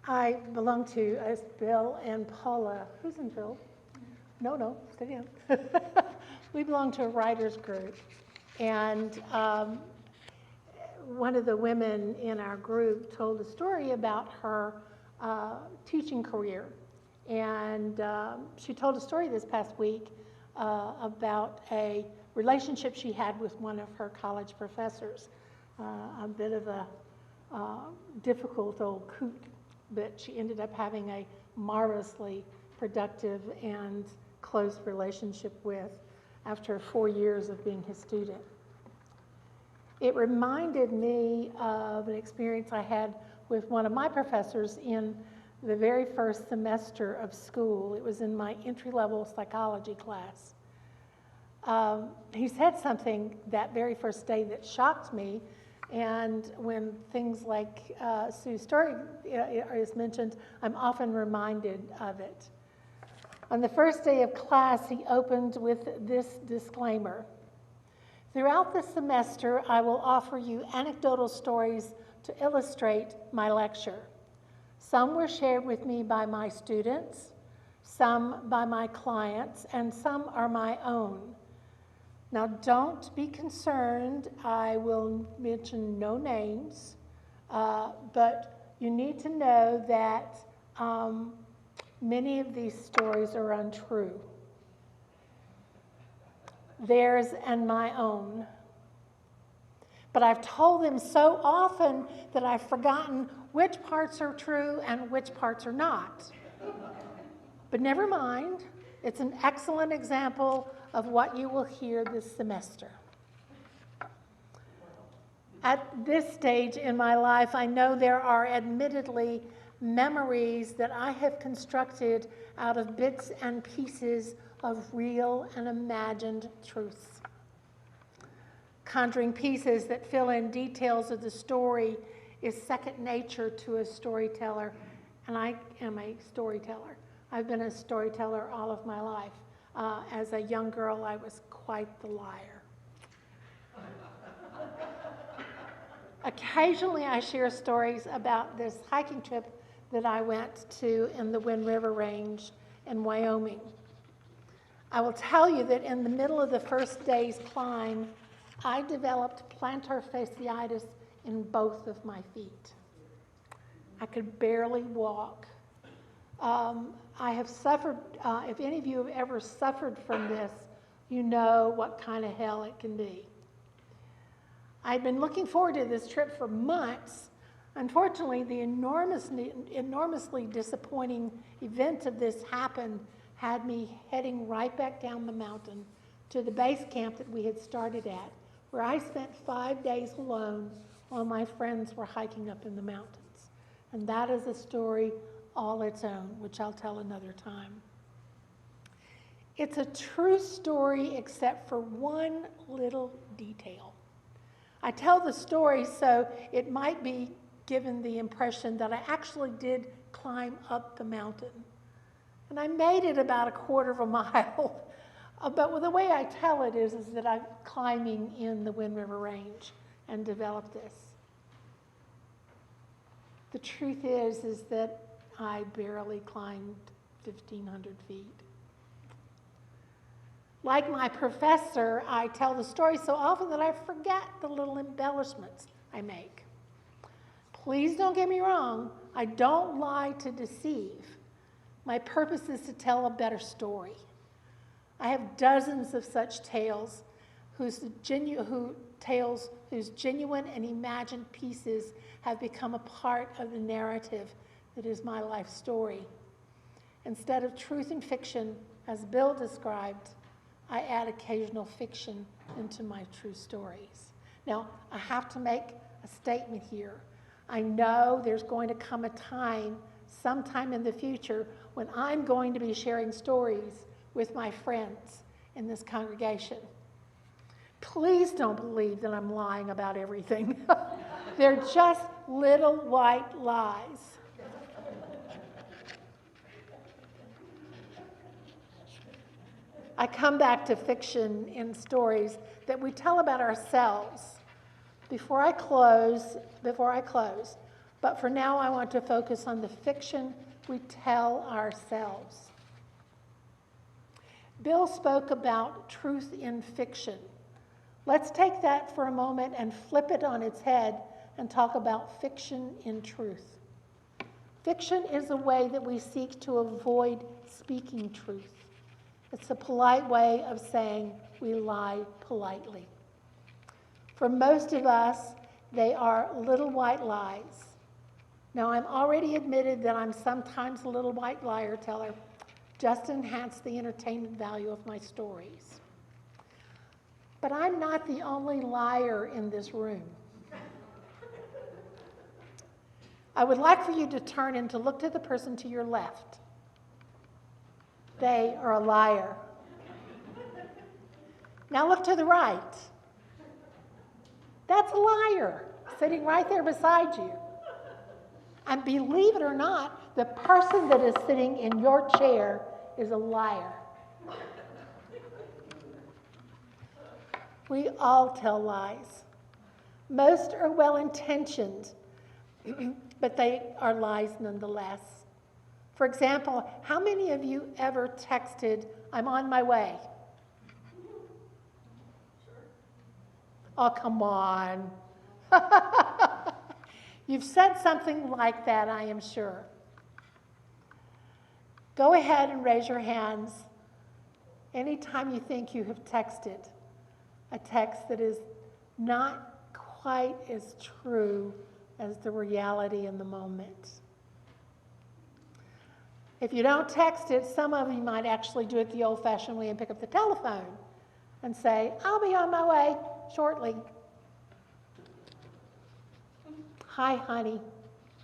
I belong to, as Bill and Paula, who's in Bill? No, stay down. We belong to a writers group, and one of the women in our group told a story about her teaching career, and she told a story this past week about a relationship she had with one of her college professors, a bit of a difficult old coot, but she ended up having a marvelously productive and close relationship with after 4 years of being his student. It reminded me of an experience I had with one of my professors in the very first semester of school. It was in my entry-level psychology class. He said something that very first day that shocked me, and when things like Sue's story is mentioned, I'm often reminded of it. On the first day of class, he opened with this disclaimer: "Throughout the semester, I will offer you anecdotal stories to illustrate my lecture. Some were shared with me by my students, some by my clients, and some are my own. Now, don't be concerned, I will mention no names, but you need to know that many of these stories are untrue. Theirs and my own. But I've told them so often that I've forgotten which parts are true and which parts are not. But never mind, it's an excellent example of what you will hear this semester." At this stage in my life, I know there are admittedly memories that I have constructed out of bits and pieces of real and imagined truths. Conjuring pieces that fill in details of the story is second nature to a storyteller, and I am a storyteller. I've been a storyteller all of my life. As a young girl, I was quite the liar. Occasionally, I share stories about this hiking trip that I went to in the Wind River Range in Wyoming. I will tell you that in the middle of the first day's climb, I developed plantar fasciitis in both of my feet. I could barely walk. I have suffered, if any of you have ever suffered from this, you know what kind of hell it can be. I'd been looking forward to this trip for months. Unfortunately, the enormously disappointing event of this happened had me heading right back down the mountain to the base camp that we had started at, where I spent 5 days alone while my friends were hiking up in the mountains. And that is a story all its own, which I'll tell another time. It's a true story except for one little detail. I tell the story so it might be given the impression that I actually did climb up the mountain. And I made it about 1/4 of a mile. But the way I tell it is that I'm climbing in the Wind River Range and developed this. The truth is that I barely climbed 1,500 feet. Like my professor, I tell the story so often that I forget the little embellishments I make. Please don't get me wrong, I don't lie to deceive. My purpose is to tell a better story. I have dozens of such tales whose genuine and imagined pieces have become a part of the narrative that is my life story. Instead of truth and fiction, as Bill described, I add occasional fiction into my true stories. Now, I have to make a statement here. I know there's going to come a time, sometime in the future, when I'm going to be sharing stories with my friends in this congregation. Please don't believe that I'm lying about everything. They're just little white lies. I come back to fiction in stories that we tell about ourselves. Before I close, But for now, I want to focus on the fiction we tell ourselves. Bill spoke about truth in fiction. Let's take that for a moment and flip it on its head and talk about fiction in truth. Fiction is a way that we seek to avoid speaking truth. It's a polite way of saying we lie politely. For most of us, they are little white lies. Now, I'm already admitted that I'm sometimes a little white liar teller, just to enhance the entertainment value of my stories. But I'm not the only liar in this room. I would like for you to turn and to look to the person to your left. They are a liar. Now look to the right. That's a liar, sitting right there beside you. And believe it or not, the person that is sitting in your chair is a liar. We all tell lies. Most are well-intentioned, but they are lies nonetheless. For example, how many of you ever texted, "I'm on my way"? Oh, come on. You've said something like that, I am sure. Go ahead and raise your hands anytime you think you have texted a text that is not quite as true as the reality in the moment. If you don't text it, some of you might actually do it the old-fashioned way and pick up the telephone and say, "I'll be on my way shortly." "Hi, honey,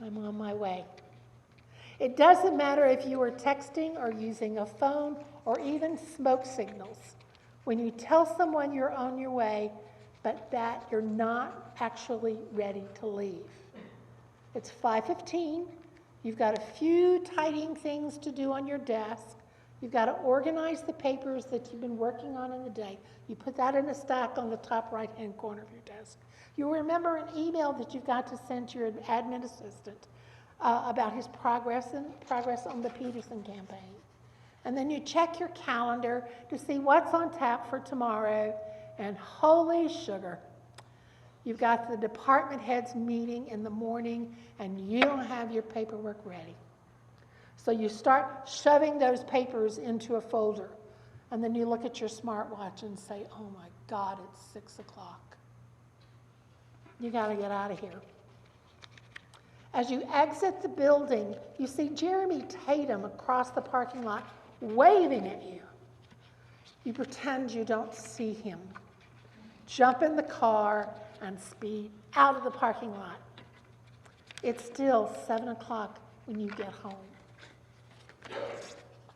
I'm on my way." It doesn't matter if you are texting or using a phone or even smoke signals. When you tell someone you're on your way, but that you're not actually ready to leave. It's 5:15. You've got a few tidying things to do on your desk. You've got to organize the papers that you've been working on in the day. You put that in a stack on the top right-hand corner of your desk. You remember an email that you've got to send to your admin assistant about his progress on the Peterson campaign. And then you check your calendar to see what's on tap for tomorrow, and holy sugar, you've got the department heads meeting in the morning and you don't have your paperwork ready. So you start shoving those papers into a folder, and then you look at your smartwatch and say, "Oh my God, it's 6 o'clock. You got to get out of here." As you exit the building, you see Jeremy Tatum across the parking lot waving at you. You pretend you don't see him. Jump in the car and speed out of the parking lot. It's still 7 o'clock when you get home.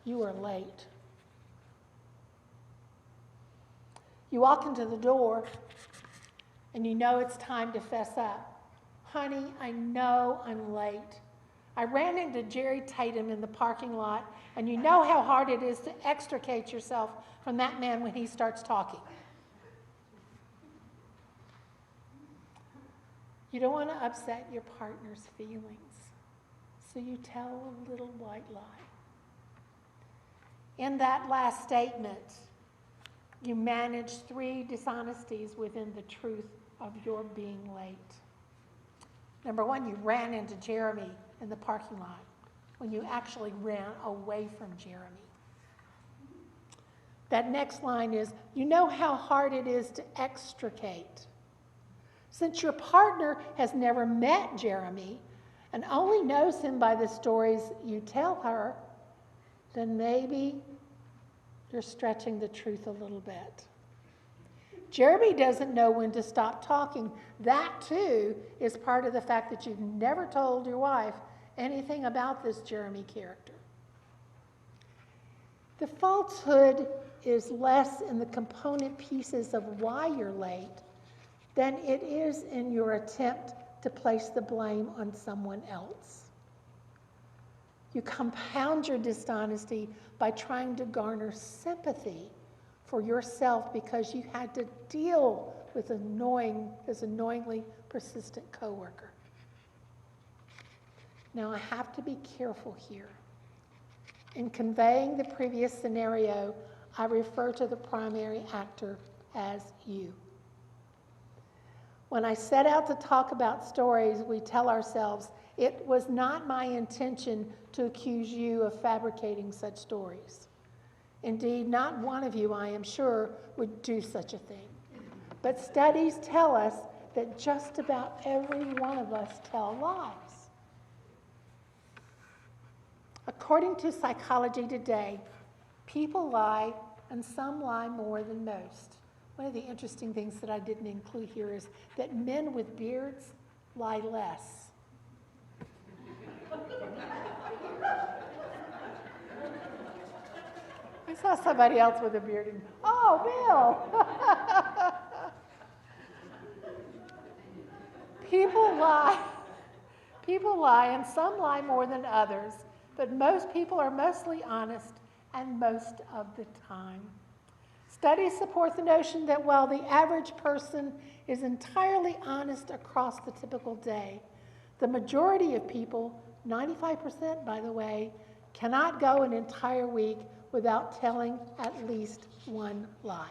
You are late. You walk into the door and you know it's time to fess up. "Honey, I know I'm late. I ran into Jerry Tatum in the parking lot, and you know how hard it is to extricate yourself from that man when he starts talking." You don't want to upset your partner's feelings, so you tell a little white lie. In that last statement, you manage 3 dishonesties within the truth of your being late. Number 1, you ran into Jeremy in the parking lot when you actually ran away from Jeremy. That next line is, you know how hard it is to extricate. Since your partner has never met Jeremy and only knows him by the stories you tell her, then maybe you're stretching the truth a little bit. Jeremy doesn't know when to stop talking. That, too, is part of the fact that you've never told your wife anything about this Jeremy character. The falsehood is less in the component pieces of why you're late than it is in your attempt to place the blame on someone else. You compound your dishonesty by trying to garner sympathy for yourself because you had to deal with this annoyingly persistent coworker. Now, I have to be careful here. In conveying the previous scenario, I refer to the primary actor as you. When I set out to talk about stories, we tell ourselves, it was not my intention to accuse you of fabricating such stories. Indeed, not one of you, I am sure, would do such a thing. But studies tell us that just about every one of us tell lies. According to Psychology Today, people lie, and some lie more than most. One of the interesting things that I didn't include here is that men with beards lie less. I saw somebody else with a beard. And, oh, Bill! People lie, and some lie more than others. But most people are mostly honest, and most of the time. Studies support the notion that while the average person is entirely honest across the typical day, the majority of people, 95% by the way, cannot go an entire week without telling at least one lie.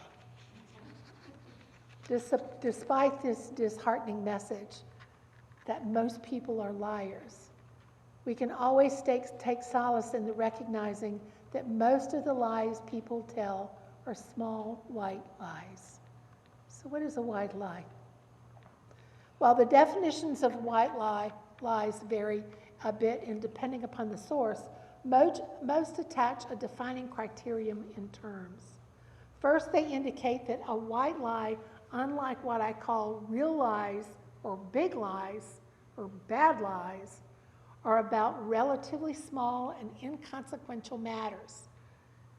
Despite this disheartening message that most people are liars, we can always take solace in the recognizing that most of the lies people tell are small white lies. So what is a white lie? While the definitions of white lies vary a bit in depending upon the source, most attach a defining criterion in terms. First, they indicate that a white lie, unlike what I call real lies or big lies or bad lies, are about relatively small and inconsequential matters.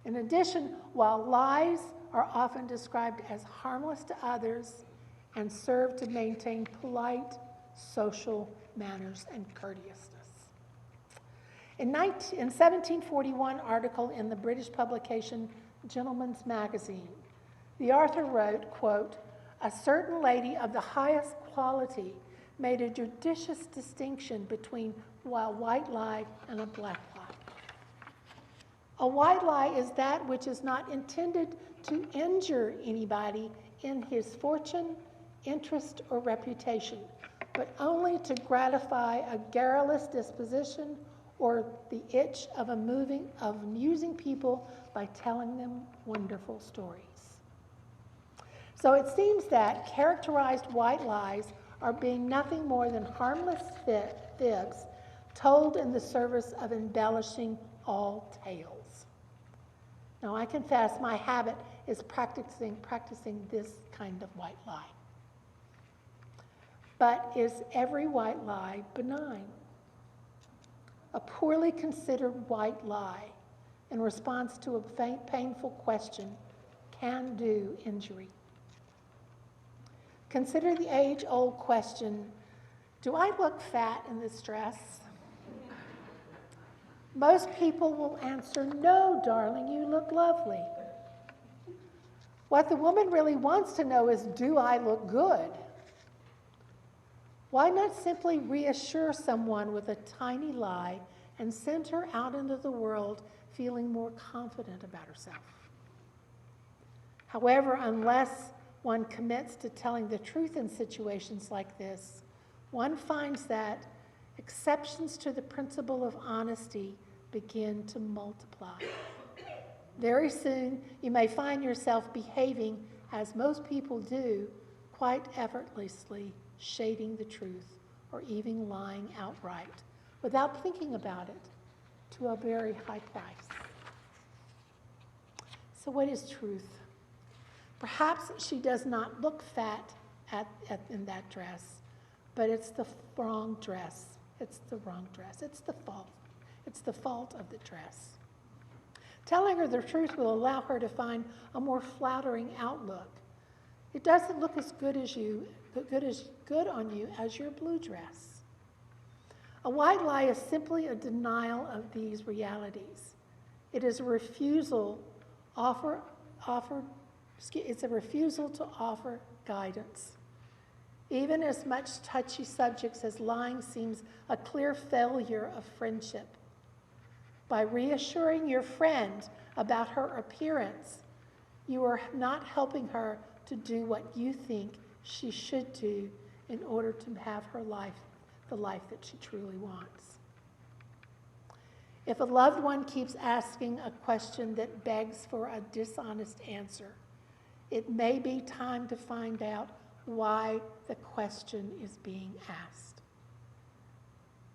In addition, while lies are often described as harmless to others and serve to maintain polite social manners and courteousness. In 1741 article in the British publication Gentleman's Magazine, the author wrote, quote, "A certain lady of the highest quality made a judicious distinction between a white lie and a black lie. A white lie is that which is not intended to injure anybody in his fortune, interest, or reputation, but only to gratify a garrulous disposition or the itch of amusing people by telling them wonderful stories." So it seems that characterized white lies are being nothing more than harmless fibs told in the service of embellishing all tales. Now, I confess my habit is practicing this kind of white lie. But is every white lie benign? A poorly considered white lie in response to a painful question can do injury. Consider the age-old question, do I look fat in this dress? Most people will answer, no, darling, you look lovely. What the woman really wants to know is, do I look good? Why not simply reassure someone with a tiny lie and send her out into the world feeling more confident about herself? However, unless one commits to telling the truth in situations like this, one finds that exceptions to the principle of honesty begin to multiply. Very soon, you may find yourself behaving as most people do, quite effortlessly, shading the truth or even lying outright without thinking about it to a very high price. So what is truth? Perhaps she does not look fat in that dress, but it's the wrong dress. It's the wrong dress. It's the fault. It's the fault of the dress. Telling her the truth will allow her to find a more flattering outlook. It doesn't look as good on you as your blue dress. A white lie is simply a denial of these realities. It is a refusal to offer guidance. Even as much touchy subjects as lying seems a clear failure of friendship. By reassuring your friend about her appearance, you are not helping her to do what you think she should do in order to have her life, the life that she truly wants. If a loved one keeps asking a question that begs for a dishonest answer, it may be time to find out why the question is being asked.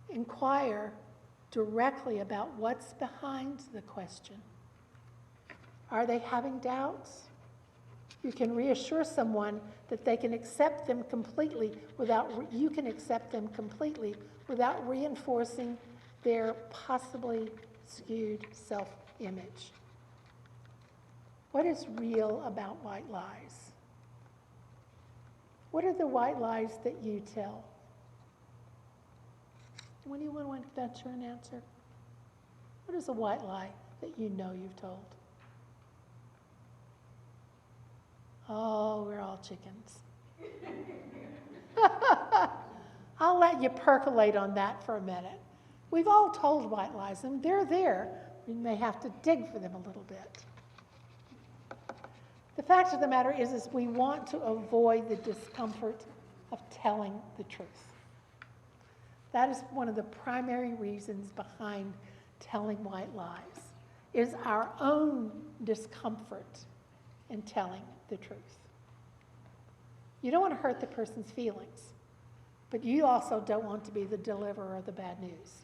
Inquire directly about what's behind the question. Are they having doubts? You can reassure someone that they can accept them completely you can accept them completely without reinforcing their possibly skewed self-image. What is real about white lies? What are the white lies that you tell? Anyone want to venture an answer? What is a white lie that you know you've told? Oh, we're all chickens. I'll let you percolate on that for a minute. We've all told white lies, and they're there. We may have to dig for them a little bit. The fact of the matter is we want to avoid the discomfort of telling the truth. That is one of the primary reasons behind telling white lies, is our own discomfort in telling the truth. You don't want to hurt the person's feelings, but you also don't want to be the deliverer of the bad news.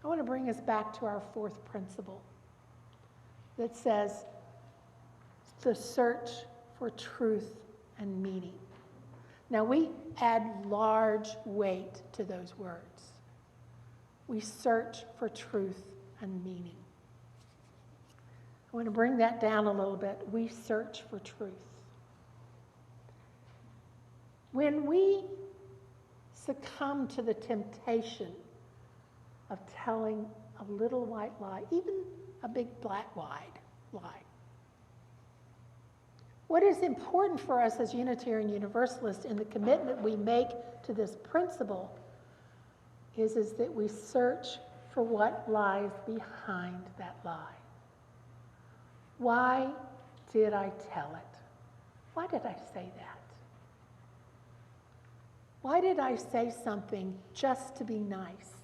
I want to bring us back to our fourth principle that says the search for truth and meaning. Now, we add large weight to those words. We search for truth and meaning. I want to bring that down a little bit. We search for truth. When we succumb to the temptation of telling a little white lie, even a big black wide lie, what is important for us as Unitarian Universalists in the commitment we make to this principle is that we search for what lies behind that lie. Why did I tell it? Why did I say that? Why did I say something just to be nice?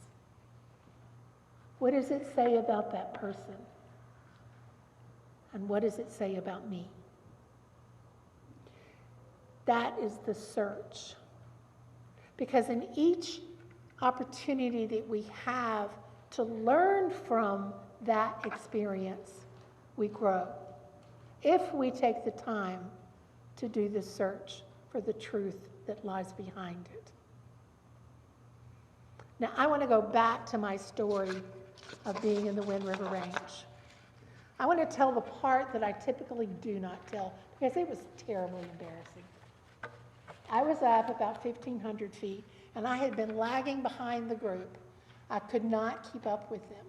What does it say about that person? And what does it say about me? That is the search. Because in each opportunity that we have to learn from that experience, we grow. If we take the time to do the search for the truth that lies behind it. Now, I want to go back to my story of being in the Wind River Range. I want to tell the part that I typically do not tell because it was terribly embarrassing. I was up about 1,500 feet, and I had been lagging behind the group. I could not keep up with them.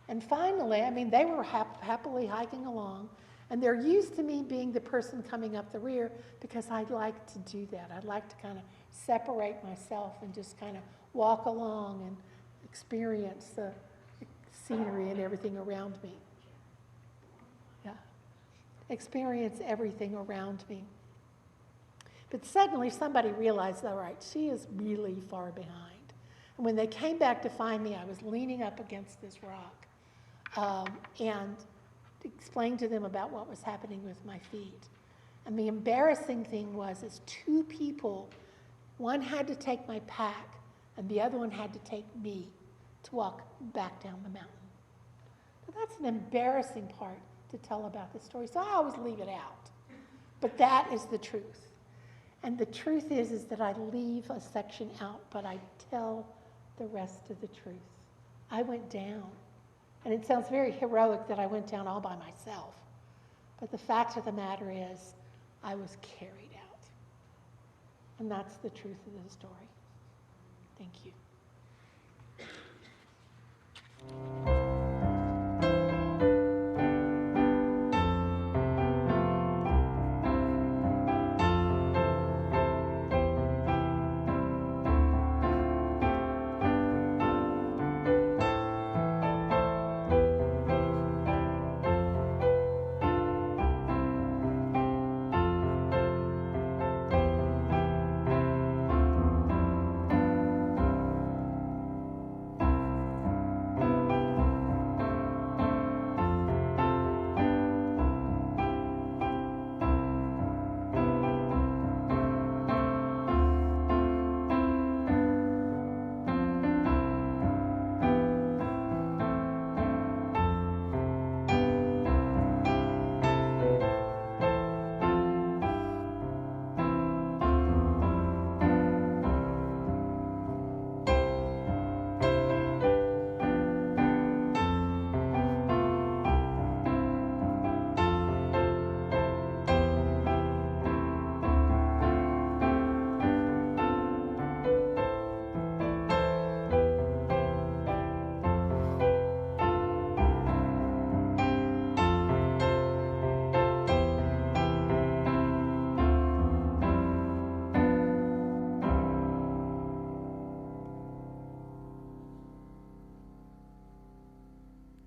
And finally, they were happily hiking along, and they're used to me being the person coming up the rear because I like to do that. I like to kind of separate myself and just kind of walk along and experience the scenery and everything around me. Yeah. Experience everything around me. But suddenly somebody realized, all right, she is really far behind. And when they came back to find me, I was leaning up against this rock and explained to them about what was happening with my feet. And the embarrassing thing was two people, one had to take my pack and the other one had to take me to walk back down the mountain. Now, that's an embarrassing part to tell about the story, so I always leave it out. But that is the truth. And the truth is that I leave a section out, but I tell the rest of the truth. I went down. And it sounds very heroic that I went down all by myself. But the fact of the matter is, I was carried out. And that's the truth of the story. Thank you.